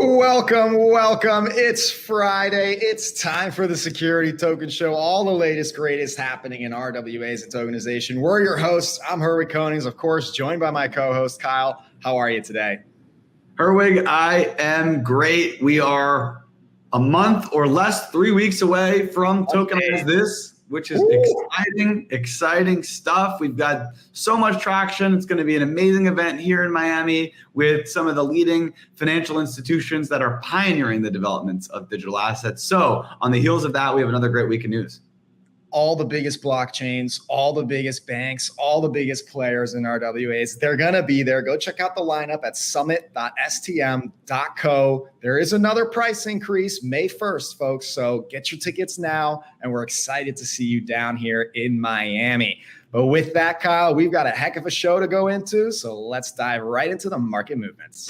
Welcome. It's Friday. It's time for the Security Token Show. All the latest, greatest happening in RWAs and tokenization. We're your hosts. I'm Herwig Konings, of course, joined by my co-host, Kyle. How are you today? Herwig, I am great. We are a month or less, 3 weeks away from Tokenize This, which is exciting stuff. We've got so much traction. It's going to be an amazing event here in Miami with some of the leading financial institutions that are pioneering the developments of digital assets. So on the heels of that, we have another great week of news. All the biggest blockchains, all the biggest banks, all the biggest players in RWAs, they're going to be there. Go check out the lineup at summit.stm.co. There is another price increase May 1st, folks. So get your tickets now. And we're excited to see you down here in Miami. But with that, Kyle, we've got a heck of a show to go into. So let's dive right into the market movements.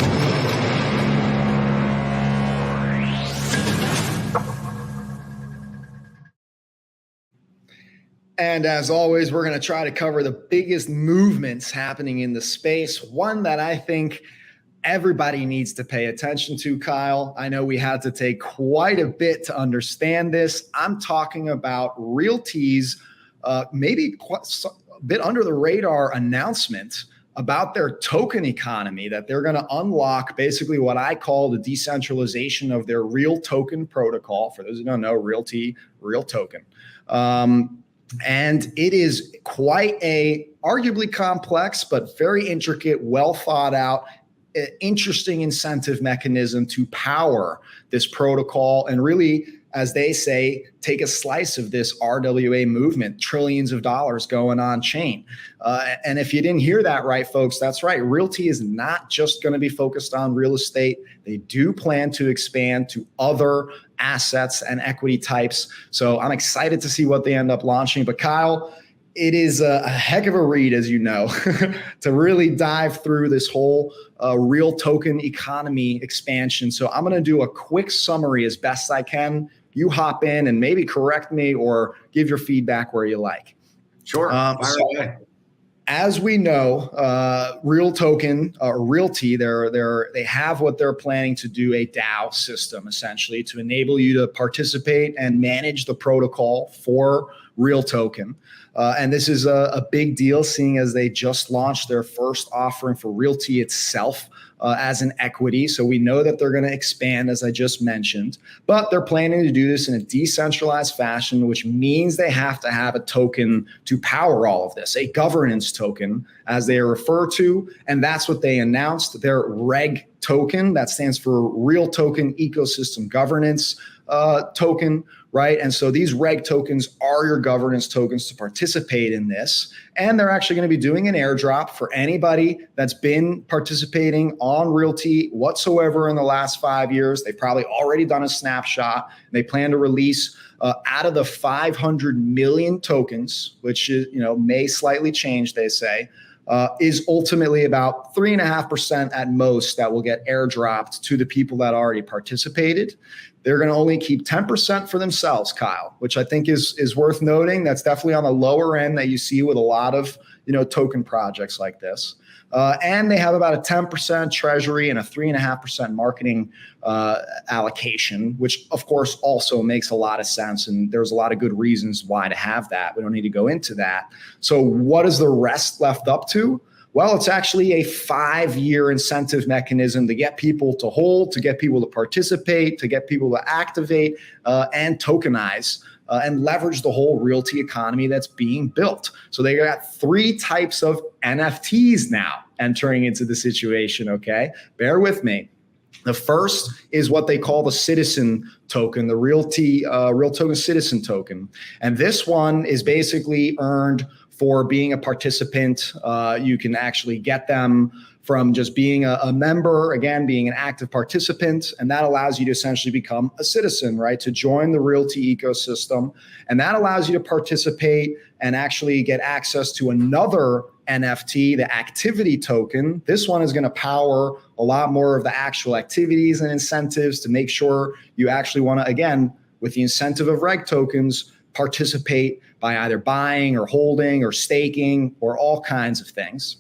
And as always, we're going to try to cover the biggest movements happening in the space. One that I think everybody needs to pay attention to, Kyle. I know we had to take quite a bit to understand this. I'm talking about RealT's maybe quite a bit under the radar announcement about their token economy, that they're going to unlock basically what I call the decentralization of their real token protocol. For those who don't know, RealT, real token. And it is quite a arguably complex, but very intricate, well thought out, interesting incentive mechanism to power this protocol and really, as they say, take a slice of this RWA movement, trillions of dollars going on chain. And if you didn't hear that right, folks, that's right. RealT is not just going to be focused on real estate. They do plan to expand to other assets and equity types. So I'm excited to see what they end up launching. But Kyle, it is a heck of a read, as you know, to really dive through this whole real token economy expansion. So I'm going to do a quick summary as best I can. You hop in and maybe correct me or give your feedback where you like. Sure. As we know, Real Token or RealT, they have what they're planning to do, a DAO system essentially to enable you to participate and manage the protocol for Real Token. And this is a big deal, seeing as they just launched their first offering for RealT itself as an equity. So we know that they're going to expand, as I just mentioned, but they're planning to do this in a decentralized fashion, which means they have to have a token to power all of this, a governance token, as they are referred to. And that's what they announced, their REG token. That stands for Real Token Ecosystem Governance token, right? And so these REG tokens are your governance tokens to participate in this. And they're actually going to be doing an airdrop for anybody that's been participating on RealT whatsoever in the last 5 years. They've probably already done a snapshot. They plan to release out of the 500 million tokens, which is, may slightly change, they say, is ultimately about 3.5% at most that will get airdropped to the people that already participated. They're going to only keep 10% for themselves, Kyle, which I think is worth noting. That's definitely on the lower end that you see with a lot of token projects like this. And they have about a 10% treasury and a 3.5% marketing allocation, which of course also makes a lot of sense. And there's a lot of good reasons why to have that. We don't need to go into that. So what is the rest left up to? Well, it's actually a 5-year incentive mechanism to get people to hold, to get people to participate, to get people to activate and tokenize and leverage the whole RealT economy that's being built. So they got 3 types of NFTs now entering into the situation, okay? Bear with me. The first is what they call the citizen token, the RealT Real Token Citizen Token. And this one is basically earned for being a participant. You can actually get them from just being a member, again, being an active participant, and that allows you to essentially become a citizen, right? To join the RealT ecosystem. And that allows you to participate and actually get access to another NFT, the activity token. This one is going to power a lot more of the actual activities and incentives to make sure you actually want to, again, with the incentive of reg tokens, participate by either buying or holding or staking or all kinds of things.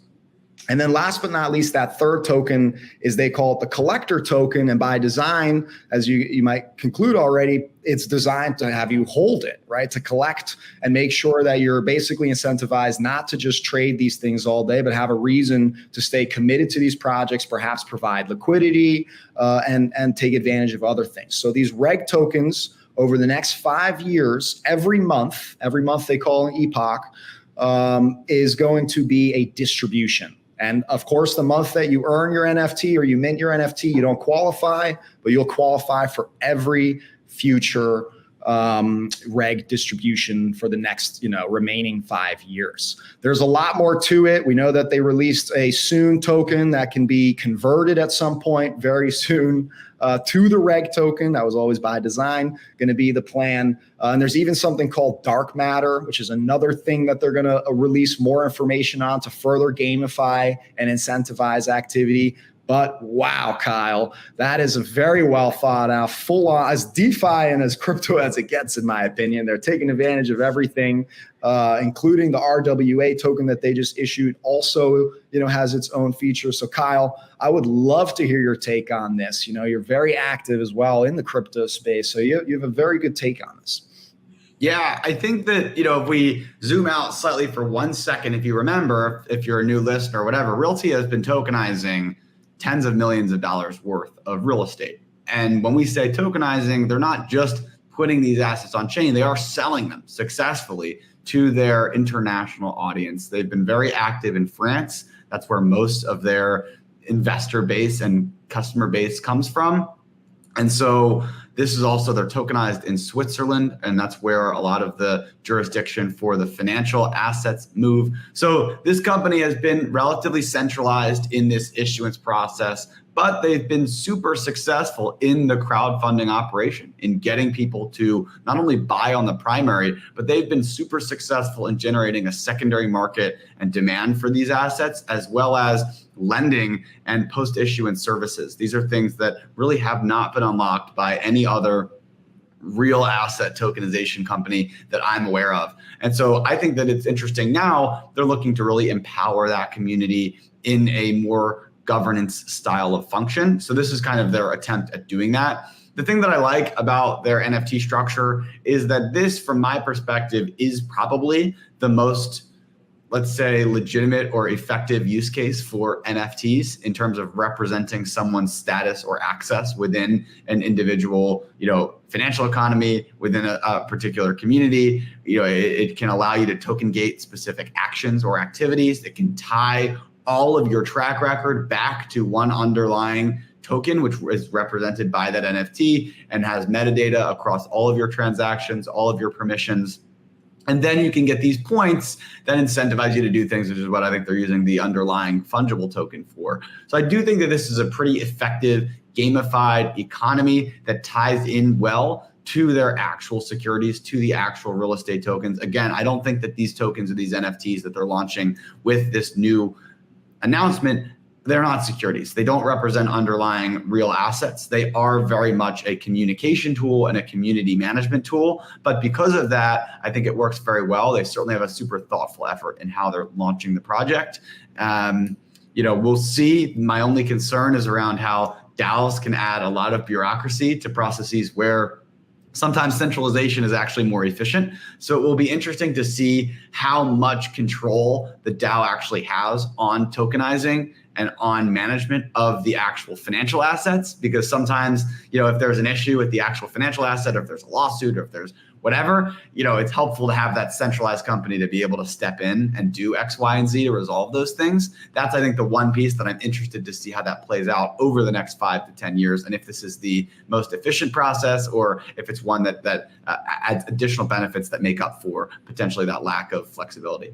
And then last but not least, that third token is they call it the collector token. And by design, as you might conclude already, it's designed to have you hold it, right? To collect and make sure that you're basically incentivized not to just trade these things all day, but have a reason to stay committed to these projects, perhaps provide liquidity and take advantage of other things. So these reg tokens over the next 5 years, every month they call an epoch, is going to be a distribution. And of course, the month that you earn your NFT or you mint your NFT, you don't qualify, but you'll qualify for every future reg distribution for the next, remaining 5 years. There's a lot more to it. We know that they released a soon token that can be converted at some point very soon to the reg token. That was always by design going to be the plan. And there's even something called dark matter, which is another thing that they're going to release more information on to further gamify and incentivize activity. But wow, Kyle, that is a very well thought out, full on, as DeFi and as crypto as it gets, in my opinion. They're taking advantage of everything, including the RWA token that they just issued. Also, has its own features. So, Kyle, I would love to hear your take on this. You're very active as well in the crypto space, so you have a very good take on this. Yeah, I think that, if we zoom out slightly for 1 second, if you remember, if you're a new listener or whatever, RealT has been tokenizing tens of millions of dollars worth of real estate. And when we say tokenizing, they're not just putting these assets on chain, they are selling them successfully to their international audience. They've been very active in France. That's where most of their investor base and customer base comes from. And so this is also, they're tokenized in Switzerland, and that's where a lot of the jurisdiction for the financial assets move. So this company has been relatively centralized in this issuance process, but they've been super successful in the crowdfunding operation, in getting people to not only buy on the primary, but they've been super successful in generating a secondary market and demand for these assets, as well as lending and post-issuance services. These are things that really have not been unlocked by any other real asset tokenization company that I'm aware of. And so I think that it's interesting now they're looking to really empower that community in a more governance style of function. So this is kind of their attempt at doing that. The thing that I like about their NFT structure is that this, from my perspective, is probably the most, let's say, legitimate or effective use case for NFTs in terms of representing someone's status or access within an individual, financial economy, within a particular community. It can allow you to token gate specific actions or activities. It can tie all of your track record back to one underlying token, which is represented by that NFT and has metadata across all of your transactions, all of your permissions. And then you can get these points that incentivize you to do things, which is what I think they're using the underlying fungible token for. So I do think that this is a pretty effective gamified economy that ties in well to their actual securities, to the actual real estate tokens. Again, I don't think that these tokens or these NFTs that they're launching with this new announcement, they're not securities. They don't represent underlying real assets. They are very much a communication tool and a community management tool. But because of that, I think it works very well. They certainly have a super thoughtful effort in how they're launching the project. We'll see. My only concern is around how DAOs can add a lot of bureaucracy to processes where sometimes centralization is actually more efficient. So it will be interesting to see how much control the DAO actually has on tokenizing and on management of the actual financial assets. Because sometimes, if there's an issue with the actual financial asset, or if there's a lawsuit, or if there's whatever, it's helpful to have that centralized company to be able to step in and do X, Y, and Z to resolve those things. That's, I think, the one piece that I'm interested to see how that plays out over the next 5 to 10 years. And if this is the most efficient process, or if it's one that adds additional benefits that make up for potentially that lack of flexibility.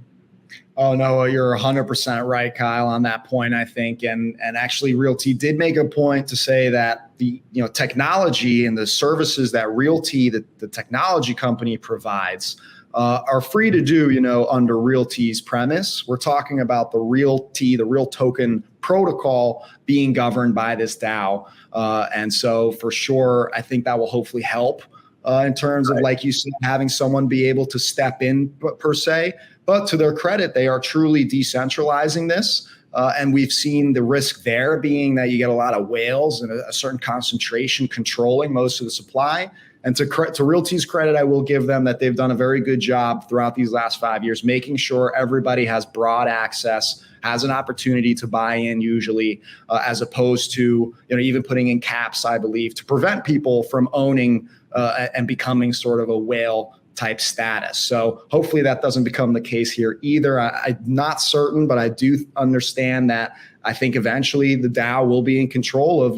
Oh, no, you're 100% right, Kyle, on that point, I think. And actually, RealT did make a point to say that the technology and the services that RealT, the technology company, provides are free to do, under RealT's premise. We're talking about the RealT, the real token protocol being governed by this DAO. And so for sure, I think that will hopefully help in terms of, like you said, having someone be able to step in per se. But to their credit, they are truly decentralizing this. And we've seen the risk there being that you get a lot of whales and a certain concentration controlling most of the supply. And to RealT's credit, I will give them that they've done a very good job throughout these last 5 years, making sure everybody has broad access, has an opportunity to buy in usually, as opposed to even putting in caps, I believe, to prevent people from owning and becoming sort of a whale type status. So hopefully that doesn't become the case here either. I'm not certain, but I do understand that I think eventually the DAO will be in control of,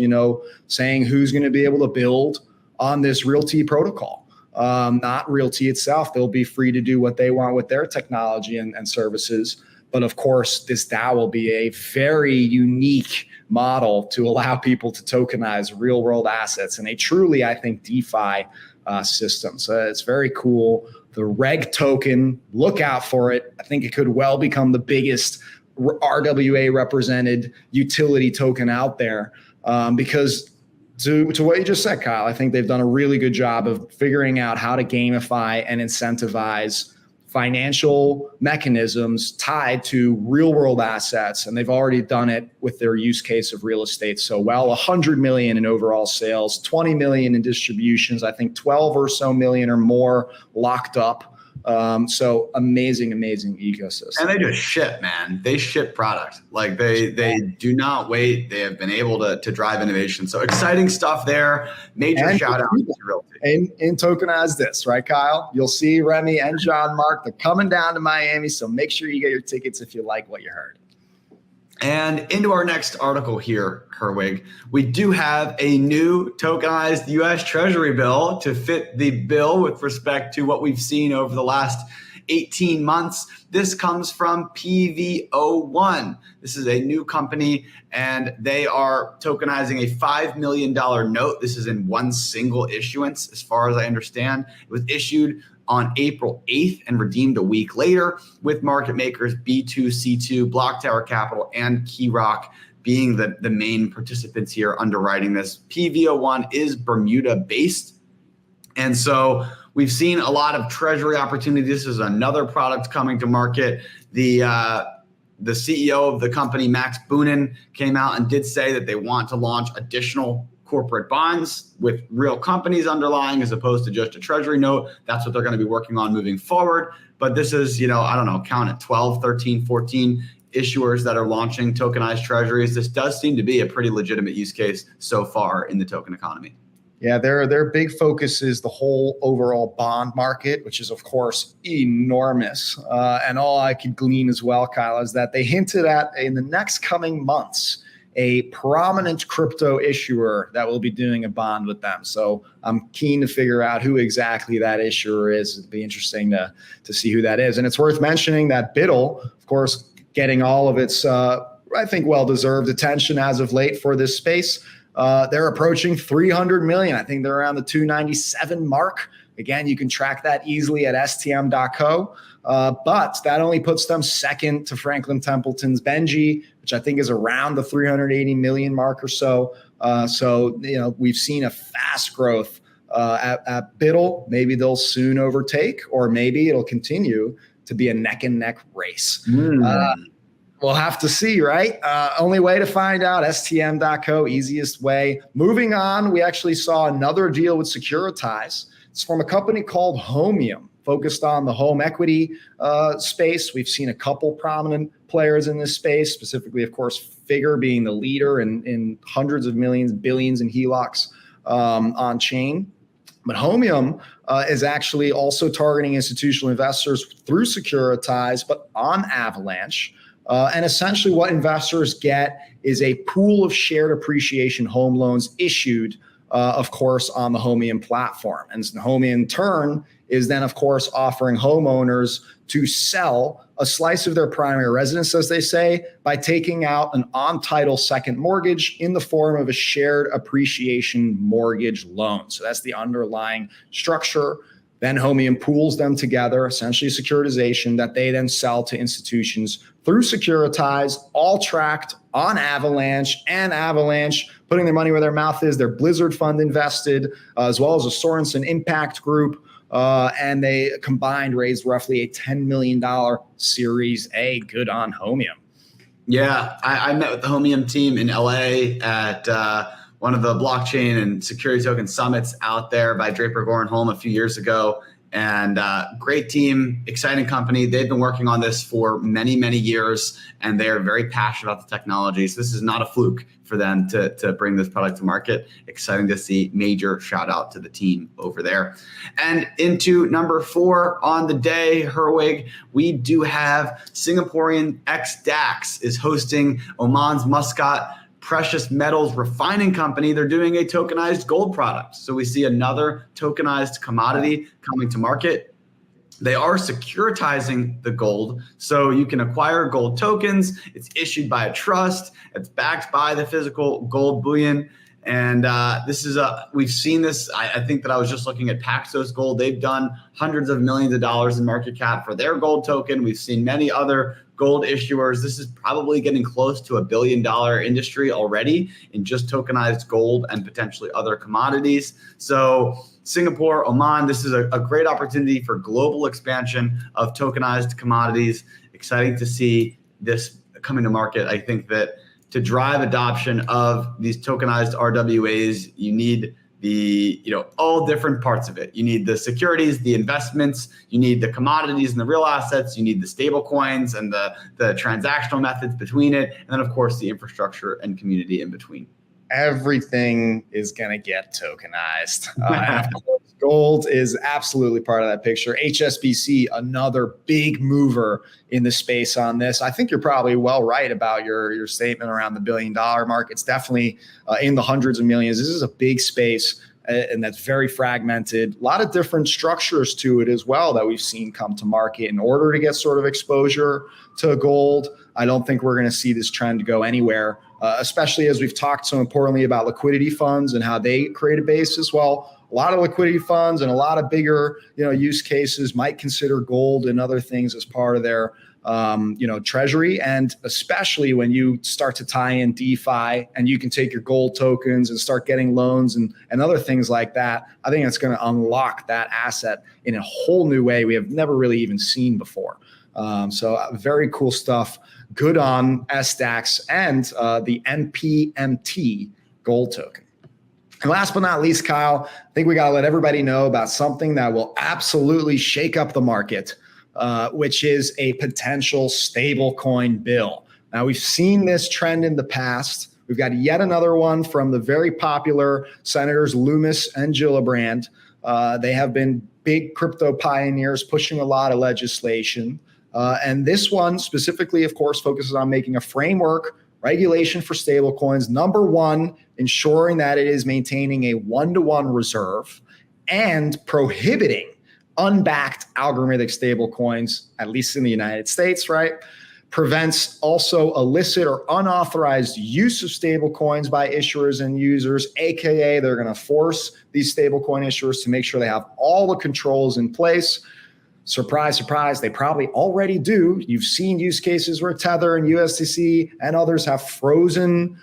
saying who's going to be able to build on this RealT protocol. Not RealT itself. They'll be free to do what they want with their technology and services. But of course, this DAO will be a very unique model to allow people to tokenize real world assets and a truly, I think, DeFi system. So it's very cool. The Reg token, look out for it. I think it could well become the biggest RWA represented utility token out there, because to what you just said, Kyle, I think they've done a really good job of figuring out how to gamify and incentivize financial mechanisms tied to real world assets. And they've already done it with their use case of real estate so well. 100 million in overall sales, 20 million in distributions, I think 12 or so million or more locked up. So amazing ecosystem. And they just ship, man. They ship product. Like they do not wait. They have been able to drive innovation. So exciting stuff there. Major shout out to RealT. In Tokenize This, right, Kyle? You'll see Remy and John Mark. They're coming down to Miami. So make sure you get your tickets if you like what you heard. And into our next article here, Herwig, we do have a new tokenized U.S. Treasury bill to fit the bill with respect to what we've seen over the last 18 months. This comes from PV01. This is a new company, and they are tokenizing a $5 million note. This is in one single issuance, as far as I understand. It was issued on April 8th and redeemed a week later, with market makers B2C2, Block Tower Capital, and Key Rock being the main participants here underwriting this. PV01 is Bermuda-based, and so we've seen a lot of treasury opportunities. This is another product coming to market. The CEO of the company, Max Boonin, came out and did say that they want to launch additional corporate bonds with real companies underlying as opposed to just a treasury note. That's what they're going to be working on moving forward. But this is, I don't know, count it 12, 13, 14 issuers that are launching tokenized treasuries. This does seem to be a pretty legitimate use case so far in the token economy. Yeah, their big focus is the whole overall bond market, which is, of course, enormous. And all I could glean as well, Kyle, is that they hinted at in the next coming months, a prominent crypto issuer that will be doing a bond with them. So I'm keen to figure out who exactly that issuer is. It'd be interesting to see who that is. And it's worth mentioning that BUIDL, of course, getting all of its, I think, well-deserved attention as of late for this space. They're approaching 300 million. I think they're around the 297 mark. Again, you can track that easily at stm.co. But that only puts them second to Franklin Templeton's Benji, which I think is around the 380 million mark or so. So we've seen a fast growth at BUIDL. Maybe they'll soon overtake, or maybe it'll continue to be a neck and neck race. We'll have to see, right? Only way to find out, stm.co, easiest way. Moving on, we actually saw another deal with Securitize. It's from a company called Homium, focused on the home equity space. We've seen a couple prominent players in this space, specifically, of course, Figure being the leader in hundreds of millions, billions in HELOCs on chain. But Homium is actually also targeting institutional investors through Securitize, but on Avalanche. And essentially what investors get is a pool of shared appreciation home loans issued, of course, on the Homium platform. And Homium in turn is then, of course, offering homeowners to sell a slice of their primary residence, as they say, by taking out an on-title second mortgage in the form of a shared appreciation mortgage loan. So that's the underlying structure. Then Homium pools them together, essentially a securitization that they then sell to institutions through Securitize, all tracked on Avalanche, and Avalanche putting their money where their mouth is. Their Blizzard fund invested, as well as a Sorensen Impact Group. And they combined raised roughly a $10 million Series A. Good on Homium. Yeah, I met with the Homium team in LA at one of the blockchain and security token summits out there by Draper Gore and Holm a few years ago. And great team, exciting company. They've been working on this for many, many years, and they are very passionate about the technology. So this is not a fluke for them to bring this product to market. Exciting to see. Major shout out to the team over there. And into number 4 on the day, Herwig, we do have Singaporean XDAX is hosting Oman's Muscat precious metals refining company. They're doing a tokenized gold product. So we see another tokenized commodity coming to market. They are securitizing the gold. So you can acquire gold tokens. It's issued by a trust. It's backed by the physical gold bullion. And we've seen this. I think that I was just looking at Paxos Gold. They've done hundreds of millions of dollars in market cap for their gold token. We've seen many other gold issuers. This is probably getting close to $1 billion industry already in just tokenized gold and potentially other commodities. So Singapore, Oman, this is a great opportunity for global expansion of tokenized commodities. Exciting to see this coming to market. I think that to drive adoption of these tokenized RWAs, you need all different parts of it. You need the securities, the investments, you need the commodities and the real assets, you need the stable coins and the transactional methods between it, and then of course the infrastructure and community in between. Everything is going to get tokenized. And of course, gold is absolutely part of that picture. HSBC, another big mover in the space on this. I think you're probably well right about your statement around the $1 billion mark. It's definitely in the hundreds of millions. This is a big space, and that's very fragmented. A lot of different structures to it as well that we've seen come to market in order to get sort of exposure to gold. I don't think we're going to see this trend go anywhere, especially as we've talked so importantly about liquidity funds and how they create a basis. Well, a lot of liquidity funds and a lot of bigger, use cases might consider gold and other things as part of their, treasury. And especially when you start to tie in DeFi and you can take your gold tokens and start getting loans and other things like that, I think it's going to unlock that asset in a whole new way we have never really even seen before. So very cool stuff. Good on SDAX and the NPMT gold token. And last but not least, Kyle, I think we got to let everybody know about something that will absolutely shake up the market, which is a potential stablecoin bill. Now, we've seen this trend in the past. We've got yet another one from the very popular Senators Loomis and Gillibrand. They have been big crypto pioneers pushing a lot of legislation. And this one specifically, of course, focuses on making a framework regulation for stablecoins. Number one, ensuring that it is maintaining a one-to-one reserve and prohibiting unbacked algorithmic stablecoins, at least in the United States, right? Prevents also illicit or unauthorized use of stablecoins by issuers and users, AKA they're going to force these stablecoin issuers to make sure they have all the controls in place. Surprise, surprise, they probably already do. You've seen use cases where Tether and USDC and others have frozen,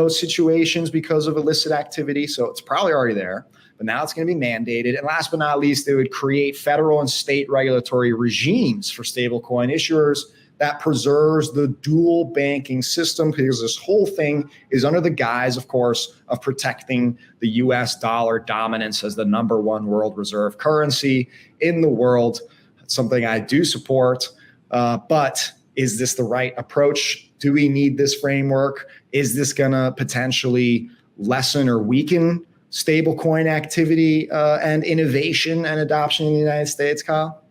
situations because of illicit activity. So it's probably already there, but now it's going to be mandated. And last but not least, they would create federal and state regulatory regimes for stablecoin issuers that preserves the dual banking system, because this whole thing is under the guise, of course, of protecting the US dollar dominance as the number one world reserve currency in the world. Something I do support, but is this the right approach? Do we need this framework? Is this going to potentially lessen or weaken stablecoin activity and innovation and adoption in the United States, Kyle?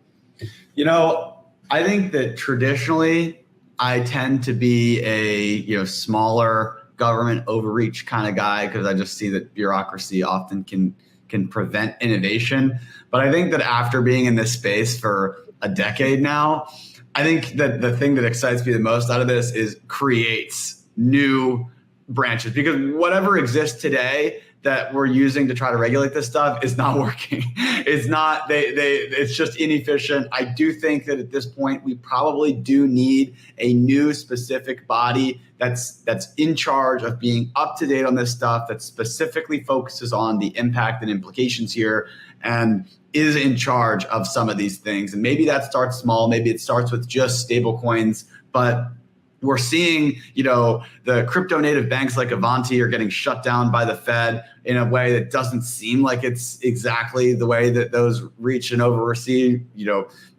I think that traditionally I tend to be a smaller government overreach kind of guy, because I just see that bureaucracy often can prevent innovation. But I think that after being in this space for a decade now, I think that the thing that excites me the most out of this is creates new branches, because whatever exists today that we're using to try to regulate this stuff is not working. It's not, it's just inefficient. I do think that at this point, we probably do need a new specific body that's in charge of being up to date on this stuff, that specifically focuses on the impact and implications here and is in charge of some of these things. And maybe that starts small. Maybe it starts with just stable coins, but we're seeing, the crypto native banks like Avanti are getting shut down by the Fed in a way that doesn't seem like it's exactly the way that those reach and oversee,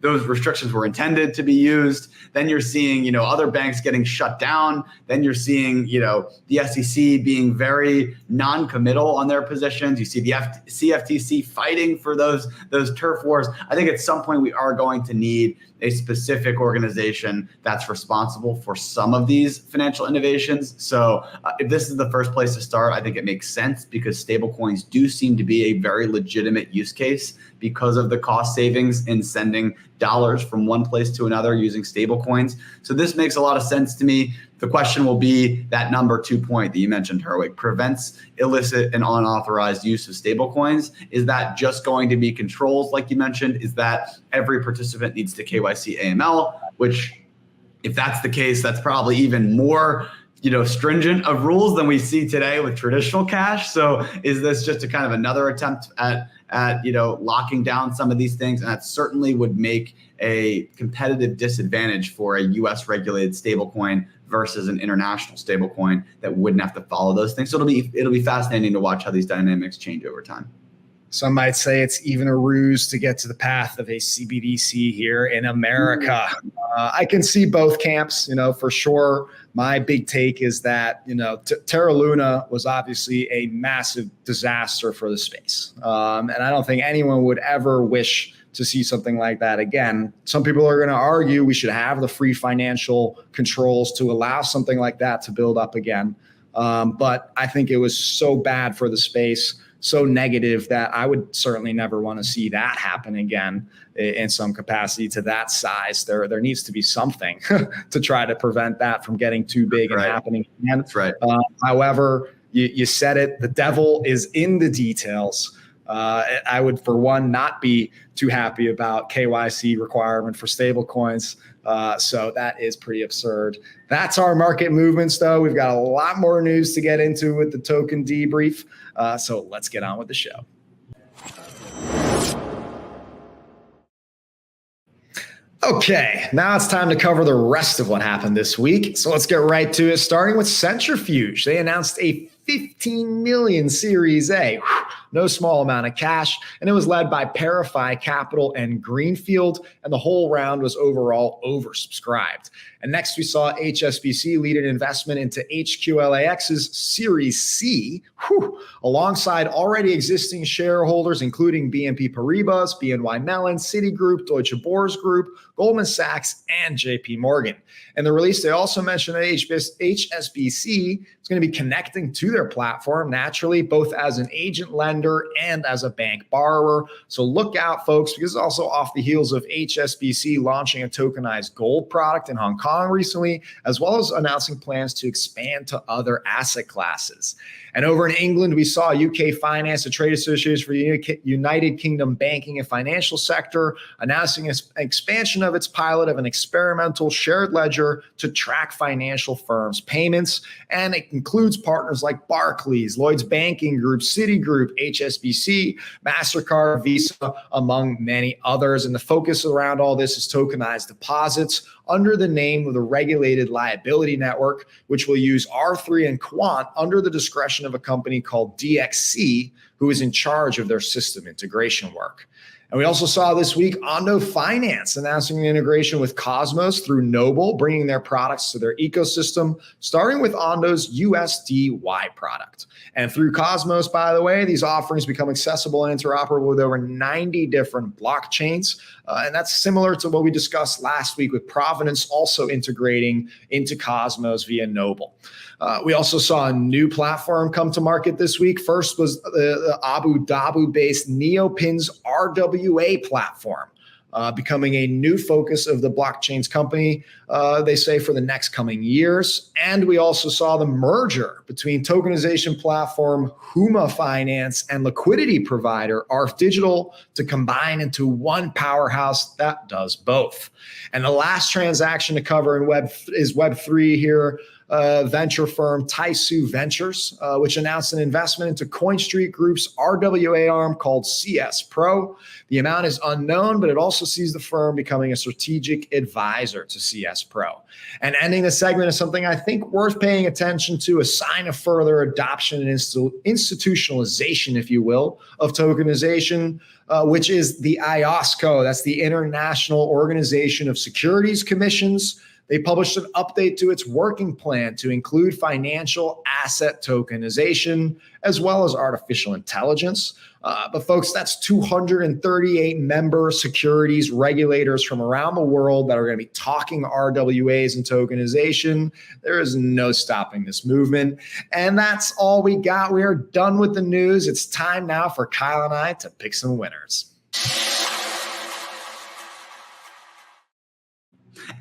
those restrictions were intended to be used. Then you're seeing, other banks getting shut down. Then you're seeing, the SEC being very non-committal on their positions. You see the CFTC fighting for those turf wars. I think at some point we are going to need a specific organization that's responsible for some of these financial innovations. So if this is the first place to start, I think it makes sense because stablecoins do seem to be a very legitimate use case because of the cost savings in sending dollars from one place to another using stablecoins. So this makes a lot of sense to me. The question will be that number 2 point that you mentioned, Herwig, prevents illicit and unauthorized use of stablecoins. Is that just going to be controls like you mentioned? Is that every participant needs to KYC AML, which if that's the case, that's probably even more stringent of rules than we see today with traditional cash. So is this just a kind of another attempt at locking down some of these things? And that certainly would make a competitive disadvantage for a US regulated stablecoin versus an international stablecoin that wouldn't have to follow those things. So it'll be fascinating to watch how these dynamics change over time. Some might say it's even a ruse to get to the path of a CBDC here in America. I can see both camps, for sure. My big take is that, Terra Luna was obviously a massive disaster for the space. And I don't think anyone would ever wish to see something like that again. Some people are going to argue we should have the free financial controls to allow something like that to build up again. But I think it was so bad for the space, so negative, that I would certainly never want to see that happen again in some capacity to that size. There needs to be something to try to prevent that from getting too big and happening again. That's right. However, you said it, the devil is in the details. I would, for one, not be too happy about KYC requirement for stable coins. So that is pretty absurd. That's our market movements, though. We've got a lot more news to get into with the token debrief. So let's get on with the show. Okay, now it's time to cover the rest of what happened this week. So let's get right to it, starting with Centrifuge. They announced a 15 million Series A. No small amount of cash, and it was led by Parify Capital and Greenfield, and the whole round was overall oversubscribed. And next we saw HSBC lead an investment into HQLAX's Series C, alongside already existing shareholders, including BNP Paribas, BNY Mellon, Citigroup, Deutsche Börse Group, Goldman Sachs, and JP Morgan. In the release, they also mentioned that HSBC is going to be connecting to their platform naturally, both as an agent lender and as a bank borrower. So look out, folks, because it's also off the heels of HSBC launching a tokenized gold product in Hong Kong recently, as well as announcing plans to expand to other asset classes. And over in England, we saw UK Finance, a trade association for the United Kingdom banking and financial sector, announcing an expansion of its pilot of an experimental shared ledger to track financial firms' payments. And it includes partners like Barclays, Lloyds Banking Group, Citigroup, HSBC, MasterCard, Visa, among many others. And the focus around all this is tokenized deposits under the name of the Regulated Liability Network, which will use R3 and Quant under the discretion of a company called DXC, who is in charge of their system integration work. And we also saw this week Ondo Finance announcing an integration with Cosmos through Noble, bringing their products to their ecosystem, starting with Ondo's USDY product. And through Cosmos, by the way, these offerings become accessible and interoperable with over 90 different blockchains. And that's similar to what we discussed last week with Provenance also integrating into Cosmos via Noble. We also saw a new platform come to market this week. First was the Abu Dhabi-based Neopin's RWA platform, becoming a new focus of the blockchain's company, they say, for the next coming years. And we also saw the merger between tokenization platform Huma Finance and liquidity provider Arf Digital to combine into one powerhouse that does both. And the last transaction to cover in Web3 here, venture firm Taisu Ventures, which announced an investment into CoinStreet Group's RWA arm called CS Pro. The amount is unknown, but it also sees the firm becoming a strategic advisor to CS Pro. And ending the segment is something I think worth paying attention to, a sign of further adoption and institutionalization, if you will, of tokenization, which is the IOSCO. That's the International Organization of Securities Commissions. They published an update to its working plan to include financial asset tokenization as well as artificial intelligence. But folks, that's 238 member securities regulators from around the world that are going to be talking RWAs and tokenization. There is no stopping this movement. And that's all we got. We are done with the news. It's time now for Kyle and I to pick some winners.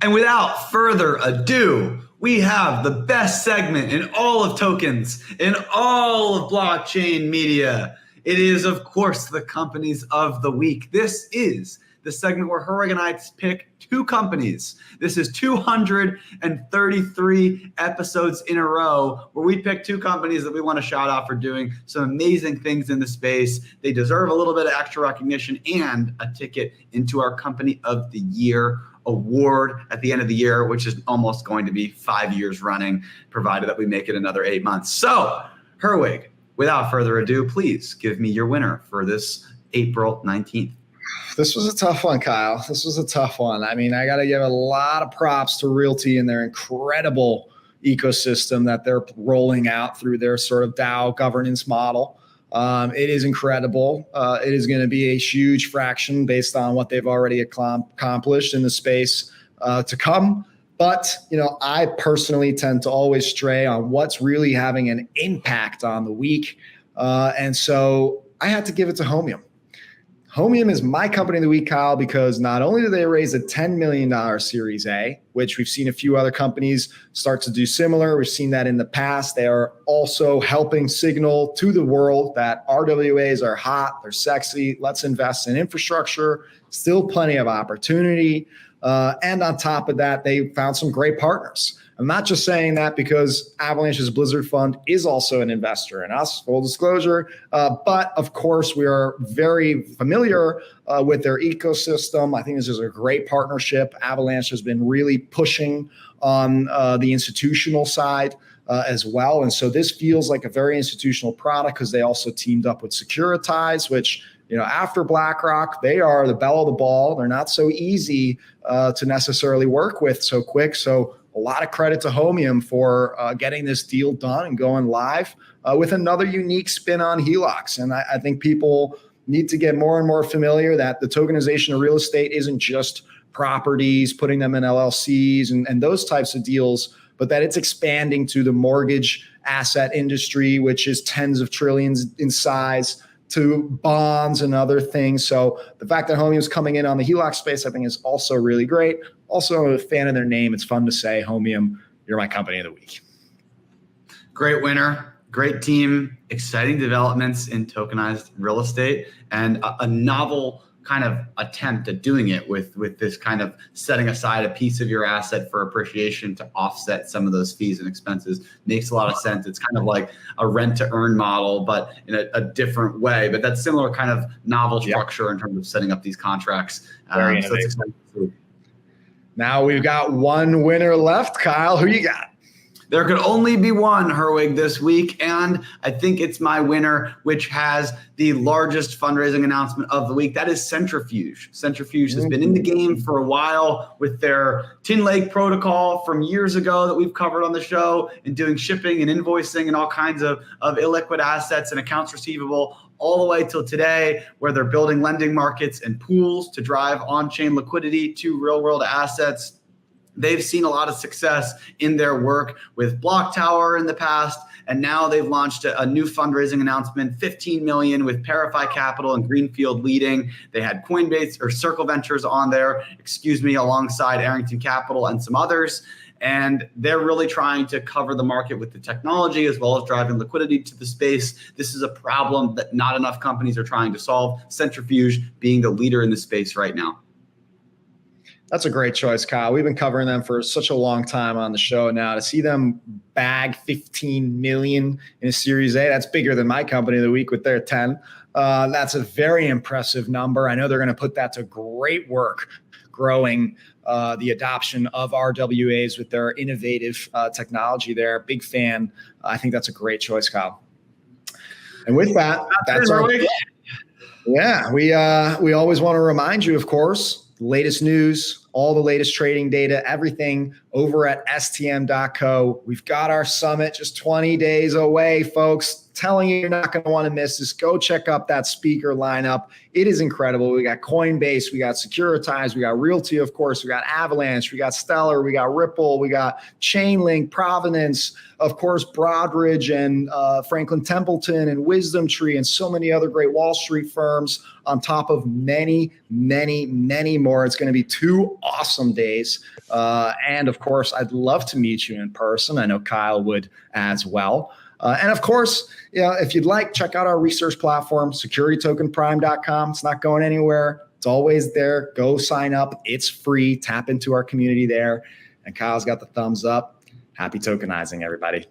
And without further ado, we have the best segment in all of tokens, in all of blockchain media. It is, of course, the companies of the week. This is the segment where Herwig and I pick two companies. This is 233 episodes in a row where we pick two companies that we want to shout out for doing some amazing things in the space. They deserve a little bit of extra recognition and a ticket into our Company of the Year award at the end of the year, which is almost going to be 5 years running, provided that we make it another 8 months. So, Herwig, without further ado, please give me your winner for this April 19th. This was a tough one, Kyle. This was a tough one. I mean, I got to give a lot of props to RealT and their incredible ecosystem that they're rolling out through their sort of DAO governance model. It is incredible. It is going to be a huge fraction based on what they've already accomplished in the space to come. But, I personally tend to always stray on what's really having an impact on the week. And so I had to give it to Homium. Homium is my company of the week, Kyle, because not only did they raise a $10 million Series A, which we've seen a few other companies start to do similar. We've seen that in the past. They are also helping signal to the world that RWAs are hot, they're sexy, let's invest in infrastructure, still plenty of opportunity. And on top of that, they found some great partners. I'm not just saying that because Avalanche's Blizzard Fund is also an investor in us, full disclosure. But of course, we are very familiar with their ecosystem. I think this is a great partnership. Avalanche has been really pushing on the institutional side as well. And so this feels like a very institutional product because they also teamed up with Securitize, which, after BlackRock, they are the belle of the ball. They're not so easy to necessarily work with so quick. So a lot of credit to Homium for getting this deal done and going live with another unique spin on HELOCs. And I think people need to get more and more familiar that the tokenization of real estate isn't just properties, putting them in LLCs and those types of deals, but that it's expanding to the mortgage asset industry, which is tens of trillions in size, to bonds and other things. So the fact that Homium is coming in on the HELOC space, I think is also really great. Also, I'm a fan of their name. It's fun to say, Homium, you're my company of the week. Great winner, great team, exciting developments in tokenized real estate, and a novel kind of attempt at doing it with this kind of setting aside a piece of your asset for appreciation to offset some of those fees and expenses. Makes a lot of sense. It's kind of like a rent to earn model, but in a different way. But that's similar kind of novel structure in terms of setting up these contracts. So it's exciting to see. Now we've got one winner left. Kyle, who you got? There could only be one Herwig this week, and I think it's my winner, which has the largest fundraising announcement of the week. That is Centrifuge. Centrifuge has been in the game for a while with their Tin Lake protocol from years ago that we've covered on the show, and doing shipping and invoicing and all kinds of illiquid assets and accounts receivable, all the way till today, where they're building lending markets and pools to drive on-chain liquidity to real-world assets. They've seen a lot of success in their work with Block Tower in the past, and now they've launched a new fundraising announcement, $15 million with Parify Capital and Greenfield leading. They had Coinbase or Circle Ventures on there, alongside Arrington Capital and some others. And they're really trying to cover the market with the technology as well as driving liquidity to the space. This is a problem that not enough companies are trying to solve, Centrifuge being the leader in the space right now. That's a great choice, Kyle. We've been covering them for such a long time on the show now. To see them bag 15 million in a Series A, that's bigger than my company of the week with their 10. That's a very impressive number. I know they're going to put that to great work growing the adoption of RWAs with their innovative technology there. Big fan. I think that's a great choice, Kyle. And with that, that's our week. Yeah, we always want to remind you, of course, latest news, all the latest trading data, everything over at stm.co. We've got our summit just 20 days away, folks. Telling you you're not going to want to miss this. Go check up that speaker lineup. It is incredible. We got Coinbase, we got Securitize, we got RealT, of course, we got Avalanche, we got Stellar, we got Ripple, we got Chainlink, Provenance, of course, Broadridge and Franklin Templeton and Wisdom Tree and so many other great Wall Street firms on top of many, many, many more. It's going to be 2 awesome days. And of course, I'd love to meet you in person. I know Kyle would as well. And of course, if you'd like, check out our research platform, securitytokenprime.com. It's not going anywhere. It's always there. Go sign up. It's free. Tap into our community there. And Kyle's got the thumbs up. Happy tokenizing, everybody.